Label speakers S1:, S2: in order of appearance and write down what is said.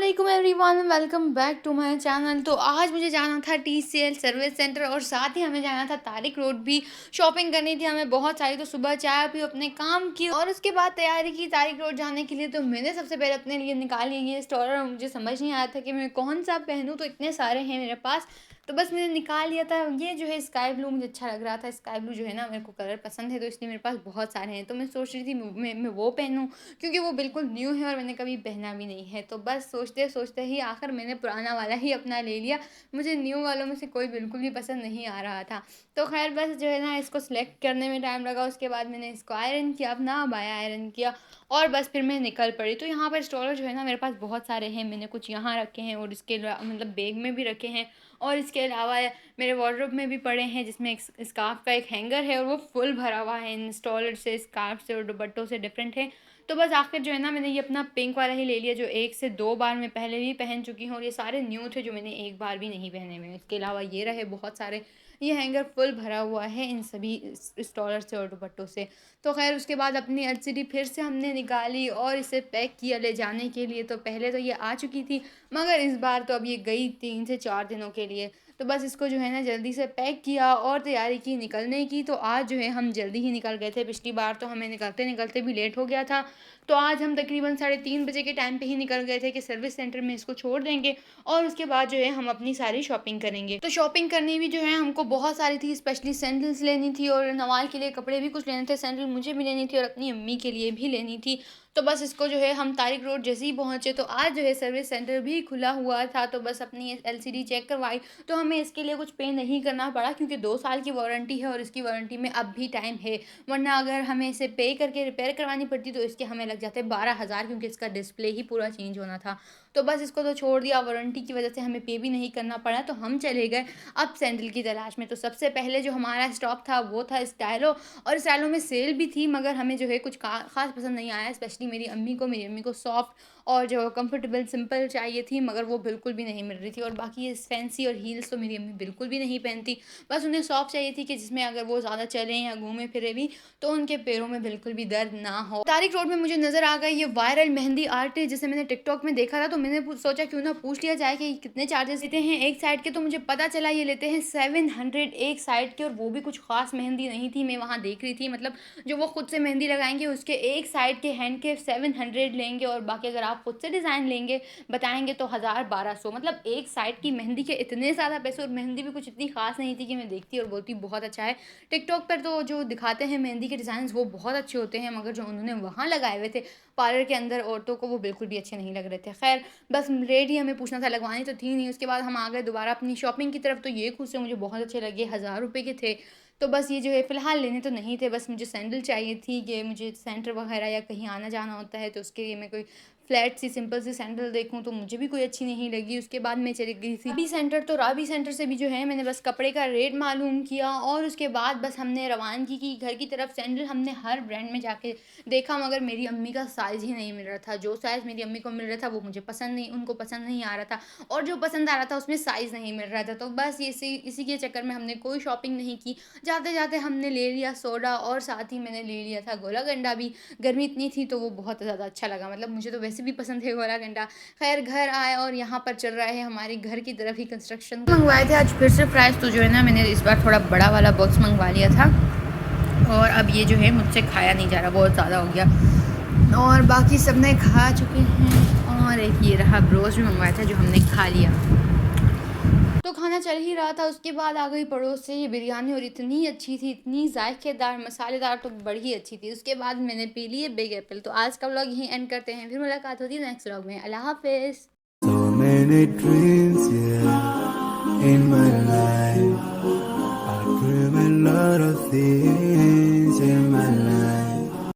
S1: वालेकुम everyone, welcome back to my channel. तो आज मुझे जाना था टीसीएल सर्विस सेंटर और साथ ही हमें जाना था तारिक रोड भी। शॉपिंग करनी थी हमें बहुत सारी। तो सुबह चाय पी, अपने काम की और उसके बाद तैयारी की तारिक रोड जाने के लिए। तो मैंने सबसे पहले अपने लिए निकाली ये स्टोर और मुझे समझ नहीं आया था कि मैं कौन सा पहनूँ, तो इतने सारे हैं मेरे पास। तो बस मैंने निकाल लिया था। ये जो है स्काई ब्लू मुझे अच्छा लग रहा था। स्काई ब्लू जो है ना मेरे को कलर पसंद है, तो इसलिए मेरे पास बहुत सारे हैं। तो मैं सोच रही थी मैं वो पहनूँ क्योंकि वो बिल्कुल न्यू है और मैंने कभी पहना भी नहीं है। तो बस सोचते सोचते ही आखिर मैंने पुराना वाला ही अपना ले लिया। मुझे न्यू वालों में से कोई बिल्कुल भी पसंद नहीं आ रहा था। तो खैर बस जो है ना इसको सिलेक्ट करने में टाइम लगा। उसके बाद मैंने इसको आयरन किया, अपना बाया आयरन किया और बस फिर मैं निकल पड़ी। तो यहाँ पर स्टोलर जो है ना मेरे पास बहुत सारे हैं। मैंने कुछ यहाँ रखे हैं और इसके मतलब बैग में भी रखे हैं और इसके अलावा मेरे वार्डरोब में भी पड़े हैं, जिसमें एक स्कार्फ का एक हैंगर है और वो फुल भरा हुआ है इन स्टॉलर से, स्कार्फ से और दुपट्टों से डिफरेंट है। तो बस आखिर जो है ना मैंने ये अपना पिंक वाला ही ले लिया, जो 1 से 2 बार मैं पहले भी पहन चुकी हूँ और ये सारे न्यू थे जो मैंने एक बार भी नहीं पहने हुए। इसके अलावा ये रहे बहुत सारे। ये हैंगर फुल भरा हुआ है इन सभी स्टॉलर से और दुपट्टों से। तो खैर उसके बाद अपनी एलसीडी फिर से हमने निकाली और इसे पैक किया ले जाने के लिए। तो पहले तो ये आ चुकी थी, मगर इस बार तो अब ये गई 3 से 4 दिनों के लिए। तो बस इसको जो है ना जल्दी से पैक किया और तैयारी की निकलने की। तो आज जो है हम जल्दी ही निकल गए थे। पिछली बार तो हमें निकलते निकलते भी लेट हो गया था। तो आज हम तकरीबन 3:30 बजे के टाइम पे ही निकल गए थे कि सर्विस सेंटर में इसको छोड़ देंगे और उसके बाद जो है हम अपनी सारी शॉपिंग करेंगे। तो शॉपिंग करनी भी जो है हमको बहुत सारी थी, स्पेशली सैंडल्स लेनी थी और नवाल के लिए कपड़े भी कुछ लेने थे। सैंडल मुझे भी लेनी थी और अपनी अम्मी के लिए भी लेनी थी। तो बस इसको जो है हम तारिक रोड जैसे ही पहुँचे तो आज जो है सर्विस सेंटर भी खुला हुआ था। तो बस अपनी एलसीडी चेक करवाई। तो हमें इसके लिए कुछ पे नहीं करना पड़ा क्योंकि 2 साल की वारंटी है और इसकी वारंटी में अब भी टाइम है। वरना अगर हमें इसे पे करके रिपेयर करवानी पड़ती तो इसके हमें लग जाते 12,000, क्योंकि इसका डिस्प्ले ही पूरा चेंज होना था। तो बस इसको तो छोड़ दिया, वारंटी की वजह से हमें पे भी नहीं करना पड़ा। तो हम चले गए अब सैंडल की तलाश में। तो सबसे पहले जो हमारा स्टॉप था वो था स्टाइलो। और स्टाइलो में सेल भी थी, मगर हमें जो है कुछ खास पसंद नहीं आया। स्पेशली मेरी अम्मी को सॉफ्ट और जो कंफर्टेबल सिंपल चाहिए थी, मगर वो बिल्कुल भी नहीं मिल रही थी। और बाकी ये फैंसी और हील्स तो मेरी अम्मी बिल्कुल भी नहीं पहनती। बस उन्हें सॉफ्ट चाहिए थी कि जिसमें अगर वो ज़्यादा चलें या घूमे फिरे भी तो उनके पैरों में बिल्कुल भी दर्द ना हो। तारिक रोड में मुझे नज़र आ गई ये वायरल मेहंदी आर्ट, जिसे मैंने टिकटॉक में देखा था। तो मैंने सोचा क्यों ना पूछ लिया जाए कि कितने चार्जेस लेते हैं एक साइड के। तो मुझे पता चला ये लेते हैं 700 एक साइड के, और वो भी कुछ खास मेहंदी नहीं थी। मैं वहाँ देख रही थी, मतलब जो वो खुद से मेहंदी लगाएंगे उसके एक साइड के हैंड के 700 लेंगे, और बाकी अगर आप खुद से डिज़ाइन लेंगे बताएंगे तो 1000-1200। मतलब एक साइड की मेहंदी के इतने ज़्यादा पैसे। और मेहंदी भी कुछ इतनी खास नहीं थी कि मैं देखती और बोलती बहुत अच्छा है। टिकटॉक पर तो जो दिखाते हैं मेहंदी के डिज़ाइन वो बहुत अच्छे होते हैं, मगर जो उन्होंने वहाँ लगाए हुए थे पार्लर के अंदर औरतों को, वो बिल्कुल भी अच्छे नहीं लग रहे थे। खैर बस रेट ही हमें पूछना था, लगवानी तो थी नहीं। उसके बाद हम आ गए दोबारा अपनी शॉपिंग की तरफ। तो ये खुद से मुझे बहुत अच्छे लगे, 1000 रुपये के थे। तो बस ये जो है फ़िलहाल लेने तो नहीं थे, बस मुझे सैंडल चाहिए थी कि मुझे सेंटर वगैरह या कहीं आना जाना होता है तो उसके लिए मैं कोई फ्लैट सी सिंपल सी सैंडल देखूँ। तो मुझे भी कोई अच्छी नहीं लगी। उसके बाद मैं चली गई थी राबी सेंटर। तो राबी सेंटर से भी जो है मैंने बस कपड़े का रेट मालूम किया और उसके बाद बस हमने रवानगी की घर की तरफ। सैंडल हमने हर ब्रांड में जाके देखा, मगर मेरी अम्मी का साइज़ ही नहीं मिल रहा था। जो साइज़ मेरी अम्मी को मिल रहा था वो मुझे पसंद नहीं, उनको पसंद नहीं आ रहा था, और जो पसंद आ रहा था उसमें साइज़ नहीं मिल रहा था। तो बस इसी के चक्कर में हमने कोई शॉपिंग नहीं की। जाते जाते हमने ले लिया सोडा और साथ ही मैंने ले लिया था गोला गंडा भी। गर्मी इतनी थी तो वो बहुत ज़्यादा अच्छा लगा, मतलब मुझे तो वैसे भी पसंद है गोला गंडा। खैर घर आए और यहाँ पर चल रहा है हमारे घर की तरफ ही कंस्ट्रक्शन। मंगवाए थे आज फिर से फ्राइज़। तो जो है ना मैंने इस बार थोड़ा बड़ा वाला बॉक्स मंगवा लिया था और अब ये जो है मुझसे खाया नहीं जा रहा, बहुत ज़्यादा हो गया और बाकी सब ने खा चुके हैं। और एक ये रहा ब्रोस्ट भी मंगवाया था जो हमने खा लिया। तो खाना चल ही रहा था, उसके बाद आ गई पड़ोस से ये बिरयानी और इतनी अच्छी थी, इतनी जायकेदार मसालेदार, तो बड़ी ही अच्छी थी। उसके बाद मैंने पी लिए बिग एप्पल। तो आज का व्लॉग यहीं एंड करते हैं, फिर मुलाकात होती है नेक्स्ट व्लॉग में। अल्लाह हाफिज़।
S2: So many dreams, yeah, in my life. I dream a lot of things in my life.